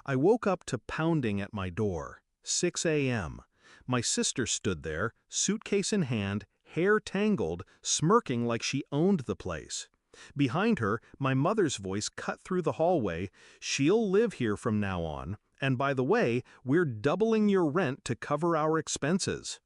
I woke up to pounding at my door. 6 a.m. My sister stood there, suitcase in hand, hair tangled, smirking like she owned the place. Behind her, my mother's voice cut through the hallway. "She'll live here from now on. And by the way, we're doubling your rent to cover our expenses."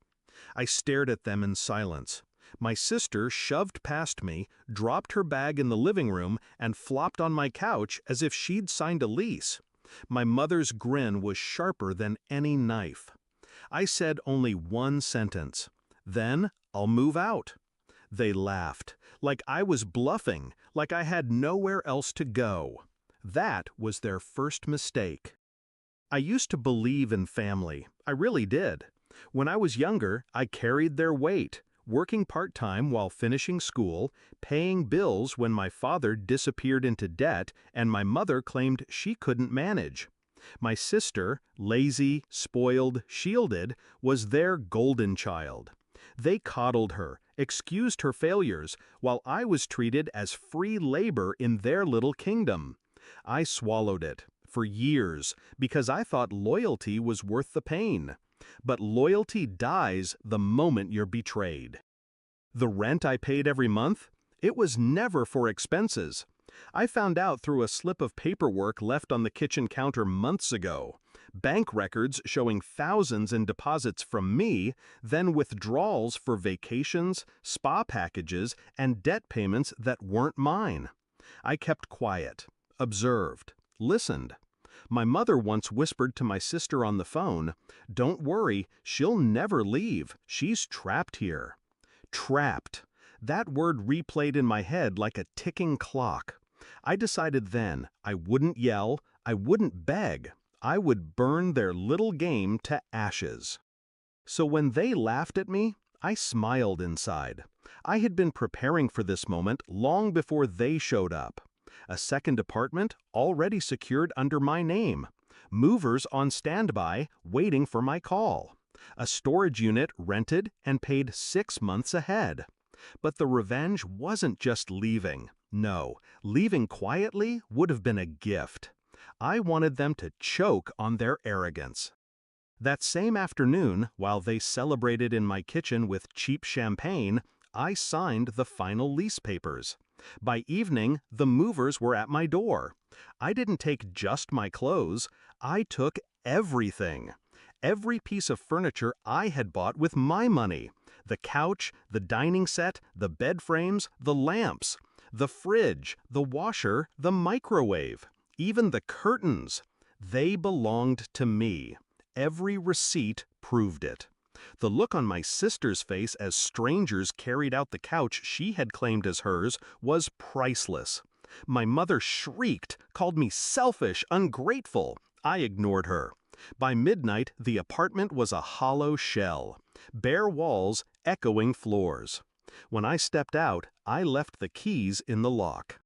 I stared at them in silence. My sister shoved past me, dropped her bag in the living room, and flopped on my couch as if she'd signed a lease. My mother's grin was sharper than any knife. I said only one sentence. "Then I'll move out." They laughed, like I was bluffing, like I had nowhere else to go. That was their first mistake. I used to believe in family. I really did. When I was younger, I carried their weight, working part-time while finishing school, paying bills when my father disappeared into debt and my mother claimed she couldn't manage. My sister, lazy, spoiled, shielded, was their golden child. They coddled her, excused her failures, while I was treated as free labor in their little kingdom. I swallowed it, for years, because I thought loyalty was worth the pain. But loyalty dies the moment you're betrayed. The rent I paid every month? It was never for expenses. I found out through a slip of paperwork left on the kitchen counter months ago. Bank records showing thousands in deposits from me, then withdrawals for vacations, spa packages, and debt payments that weren't mine. I kept quiet, observed, listened. My mother once whispered to my sister on the phone, "Don't worry, she'll never leave. She's trapped here." Trapped. That word replayed in my head like a ticking clock. I decided then I wouldn't yell, I wouldn't beg. I would burn their little game to ashes. So when they laughed at me, I smiled inside. I had been preparing for this moment long before they showed up. A second apartment already secured under my name. Movers on standby, waiting for my call. A storage unit rented and paid 6 months ahead. But the revenge wasn't just leaving. No, leaving quietly would have been a gift. I wanted them to choke on their arrogance. That same afternoon, while they celebrated in my kitchen with cheap champagne, I signed the final lease papers. By evening, the movers were at my door. I didn't take just my clothes, I took everything. Every piece of furniture I had bought with my money. The couch, the dining set, the bed frames, the lamps, the fridge, the washer, the microwave, even the curtains. They belonged to me. Every receipt proved it. The look on my sister's face as strangers carried out the couch she had claimed as hers was priceless. My mother shrieked, called me selfish, ungrateful. I ignored her. By midnight, the apartment was a hollow shell. Bare walls, echoing floors. When I stepped out, I left the keys in the lock.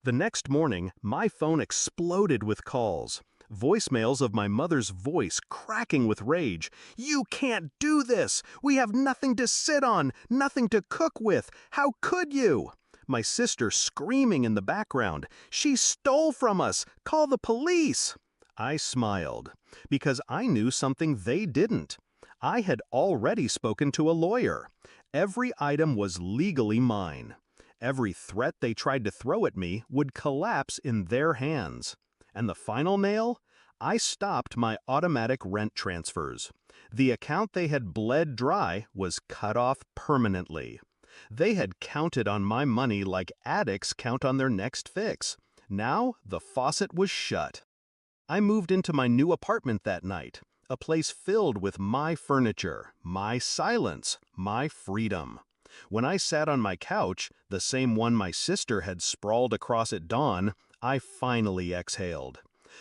The next morning, my phone exploded with calls. Voicemails of my mother's voice cracking with rage. "You can't do this! We have nothing to sit on, nothing to cook with. How could you?" My sister screaming in the background. "She stole from us! Call the police!" I smiled, because I knew something they didn't. I had already spoken to a lawyer. Every item was legally mine. Every threat they tried to throw at me would collapse in their hands. And the final nail? I stopped my automatic rent transfers. The account they had bled dry was cut off permanently. They had counted on my money like addicts count on their next fix. Now the faucet was shut. I moved into my new apartment that night, a place filled with my furniture, my silence, my freedom. When I sat on my couch, the same one my sister had sprawled across at dawn, I finally exhaled.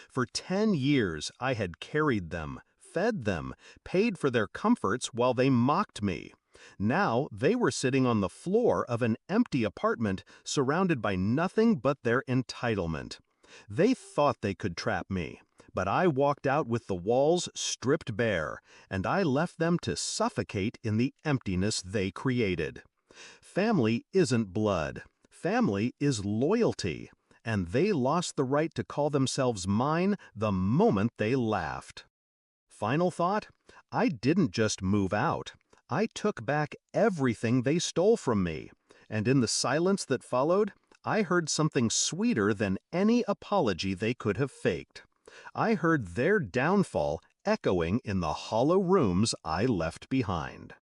For 10 years, I had carried them, fed them, paid for their comforts while they mocked me. Now they were sitting on the floor of an empty apartment surrounded by nothing but their entitlement. They thought they could trap me, but I walked out with the walls stripped bare, and I left them to suffocate in the emptiness they created. Family isn't blood. Family is loyalty. and they lost the right to call themselves mine the moment they laughed. Final thought? I didn't just move out. I took back everything they stole from me, and in the silence that followed, I heard something sweeter than any apology they could have faked. I heard their downfall echoing in the hollow rooms I left behind.